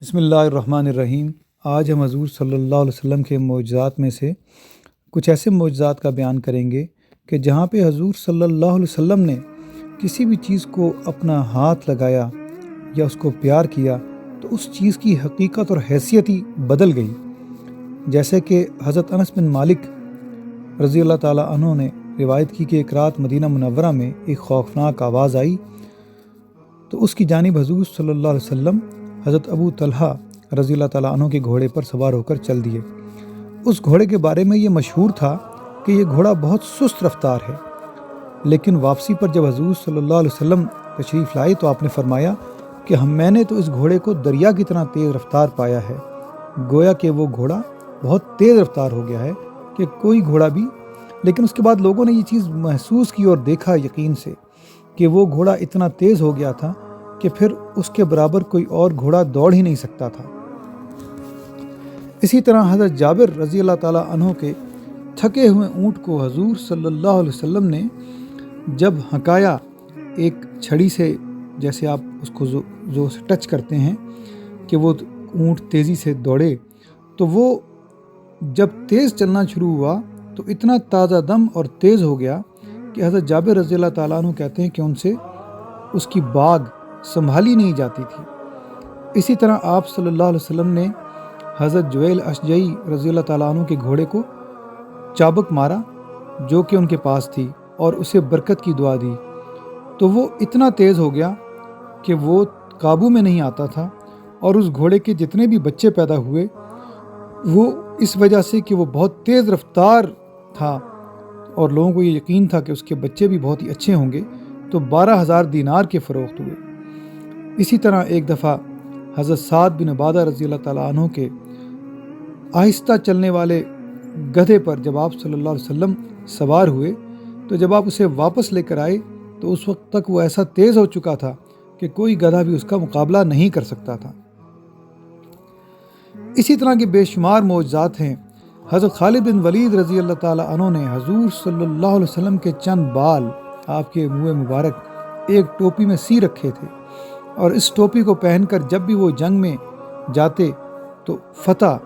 بسم اللہ الرحمن الرحیم۔ آج ہم حضور صلی اللہ علیہ وسلم کے معجزات میں سے کچھ ایسے معجزات کا بیان کریں گے کہ جہاں پہ حضور صلی اللہ علیہ وسلم نے کسی بھی چیز کو اپنا ہاتھ لگایا یا اس کو پیار کیا تو اس چیز کی حقیقت اور حیثیت ہی بدل گئی۔ جیسے کہ حضرت انس بن مالک رضی اللہ تعالیٰ عنہ نے روایت کی کہ ایک رات مدینہ منورہ میں ایک خوفناک آواز آئی تو اس کی جانب حضور صلی اللہ علیہ وسلم حضرت ابو طلحہ رضی اللہ تعالیٰ عنہ کے گھوڑے پر سوار ہو کر چل دیے۔ اس گھوڑے کے بارے میں یہ مشہور تھا کہ یہ گھوڑا بہت سست رفتار ہے، لیکن واپسی پر جب حضور صلی اللہ علیہ وسلم تشریف لائے تو آپ نے فرمایا کہ میں نے تو اس گھوڑے کو دریا کی طرح تیز رفتار پایا ہے۔ گویا کہ وہ گھوڑا بہت تیز رفتار ہو گیا ہے کہ کوئی گھوڑا بھی، لیکن اس کے بعد لوگوں نے یہ چیز محسوس کی اور دیکھا یقین سے کہ وہ گھوڑا اتنا تیز ہو گیا تھا کہ پھر اس کے برابر کوئی اور گھوڑا دوڑ ہی نہیں سکتا تھا۔ اسی طرح حضرت جابر رضی اللہ تعالیٰ عنہ کے تھکے ہوئے اونٹ کو حضور صلی اللہ علیہ وسلم نے جب ہکایا ایک چھڑی سے، جیسے آپ اس کو زور سے ٹچ کرتے ہیں کہ وہ اونٹ تیزی سے دوڑے، تو وہ جب تیز چلنا شروع ہوا تو اتنا تازہ دم اور تیز ہو گیا کہ حضرت جابر رضی اللہ تعالیٰ عنہ کہتے ہیں کہ ان سے اس کی باگ سنبھالی نہیں جاتی تھی۔ اسی طرح آپ صلی اللہ علیہ وسلم نے حضرت جویل اشجعی رضی اللہ تعالیٰ عنہ کے گھوڑے کو چابک مارا جو کہ ان کے پاس تھی اور اسے برکت کی دعا دی، تو وہ اتنا تیز ہو گیا کہ وہ قابو میں نہیں آتا تھا، اور اس گھوڑے کے جتنے بھی بچے پیدا ہوئے وہ اس وجہ سے کہ وہ بہت تیز رفتار تھا اور لوگوں کو یہ یقین تھا کہ اس کے بچے بھی بہت ہی اچھے ہوں گے، تو 12,000 دینار کے فروخت ہوئے۔ اسی طرح ایک دفعہ حضرت سعد بن عبادہ رضی اللہ تعالیٰ عنہ کے آہستہ چلنے والے گدھے پر جب آپ صلی اللہ علیہ وسلم سوار ہوئے تو جب آپ اسے واپس لے کر آئے تو اس وقت تک وہ ایسا تیز ہو چکا تھا کہ کوئی گدھا بھی اس کا مقابلہ نہیں کر سکتا تھا۔ اسی طرح کے بے شمار معجزات ہیں۔ حضرت خالد بن ولید رضی اللہ تعالیٰ عنہ نے حضور صلی اللہ علیہ وسلم کے چند بال آپ کے منہ مبارک ایک ٹوپی میں سی رکھے تھے، اور اس ٹوپی کو پہن کر جب بھی وہ جنگ میں جاتے تو فتح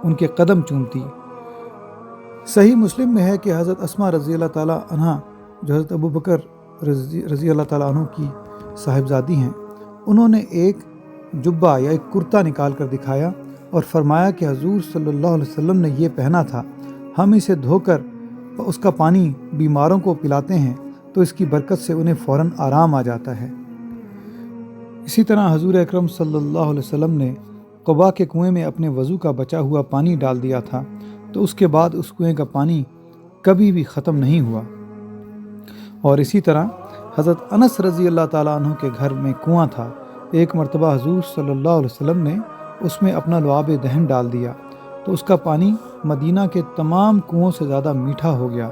ان کے قدم چومتی۔ صحیح مسلم میں ہے کہ حضرت اسماء رضی اللہ تعالیٰ عنہ جو حضرت ابو بکر رضی اللہ تعالیٰ عنہ کی صاحبزادی ہیں، انہوں نے ایک جبہ یا ایک کرتا نکال کر دکھایا اور فرمایا کہ حضور صلی اللہ علیہ وسلم نے یہ پہنا تھا، ہم اسے دھو کر اس کا پانی بیماروں کو پلاتے ہیں تو اس کی برکت سے انہیں فوراً آرام آ جاتا ہے۔ اسی طرح حضور اکرم صلی اللہ علیہ وسلم نے قباء کے کنویں میں اپنے وضو کا بچا ہوا پانی ڈال دیا تھا تو اس کے بعد اس کنویں کا پانی کبھی بھی ختم نہیں ہوا۔ اور اسی طرح حضرت انس رضی اللہ تعالیٰ عنہ کے گھر میں کنواں تھا، ایک مرتبہ حضور صلی اللہ علیہ وسلم نے اس میں اپنا لعاب دہن ڈال دیا تو اس کا پانی مدینہ کے تمام کنووں سے زیادہ میٹھا ہو گیا۔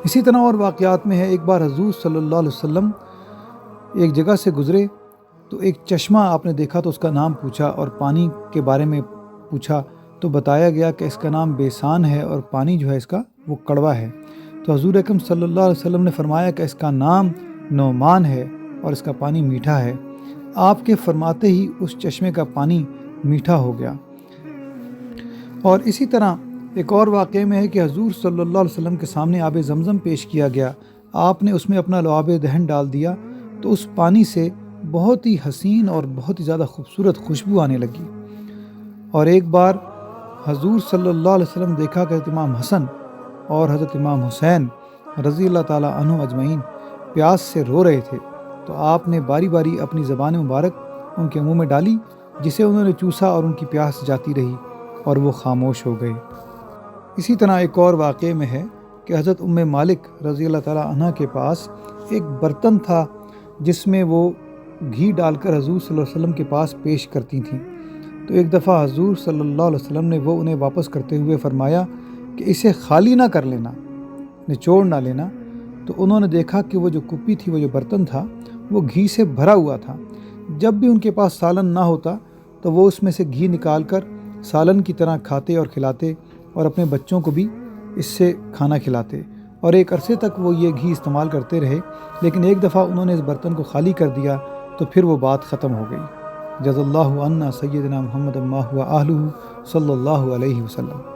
اسی طرح اور واقعات میں ہے، ایک بار حضور صلی اللہ علیہ وسلم ایک جگہ سے گزرے تو ایک چشمہ آپ نے دیکھا تو اس کا نام پوچھا اور پانی کے بارے میں پوچھا تو بتایا گیا کہ اس کا نام بیسان ہے اور پانی جو ہے اس کا وہ کڑوا ہے۔ تو حضور اکرم صلی اللہ علیہ وسلم نے فرمایا کہ اس کا نام نعمان ہے اور اس کا پانی میٹھا ہے۔ آپ کے فرماتے ہی اس چشمے کا پانی میٹھا ہو گیا۔ اور اسی طرح ایک اور واقعے میں ہے کہ حضور صلی اللہ علیہ وسلم کے سامنے آب زمزم پیش کیا گیا، آپ نے اس میں اپنا لعاب دہن ڈال دیا تو اس پانی سے بہت ہی حسین اور بہت ہی زیادہ خوبصورت خوشبو آنے لگی۔ اور ایک بار حضور صلی اللہ علیہ وسلم دیکھا کہ حضرت امام حسن اور حضرت امام حسین رضی اللہ تعالیٰ عنہ اجمعین پیاس سے رو رہے تھے تو آپ نے باری باری اپنی زبان مبارک ان کے منہ میں ڈالی، جسے انہوں نے چوسا اور ان کی پیاس جاتی رہی اور وہ خاموش ہو گئے۔ اسی طرح ایک اور واقعے میں ہے کہ حضرت مالک رضی اللہ تعالیٰ عنہ کے پاس ایک برتن تھا جس میں وہ گھی ڈال کر حضور صلی اللہ علیہ وسلم کے پاس پیش کرتی تھیں، تو ایک دفعہ حضور صلی اللہ علیہ وسلم نے وہ انہیں واپس کرتے ہوئے فرمایا کہ اسے خالی نہ کر لینا، نچوڑ نہ لینا۔ تو انہوں نے دیکھا کہ وہ جو کپی تھی، وہ جو برتن تھا، وہ گھی سے بھرا ہوا تھا۔ جب بھی ان کے پاس سالن نہ ہوتا تو وہ اس میں سے گھی نکال کر سالن کی طرح کھاتے اور کھلاتے اور اپنے بچوں کو بھی اس سے کھانا کھلاتے، اور ایک عرصے تک وہ یہ گھی استعمال کرتے رہے، لیکن ایک دفعہ انہوں نے اس برتن کو خالی کر دیا تو پھر وہ بات ختم ہو گئی۔ جزا اللہ عنا سیدنا محمد ما هو اہلہ صلی اللہ علیہ وسلم۔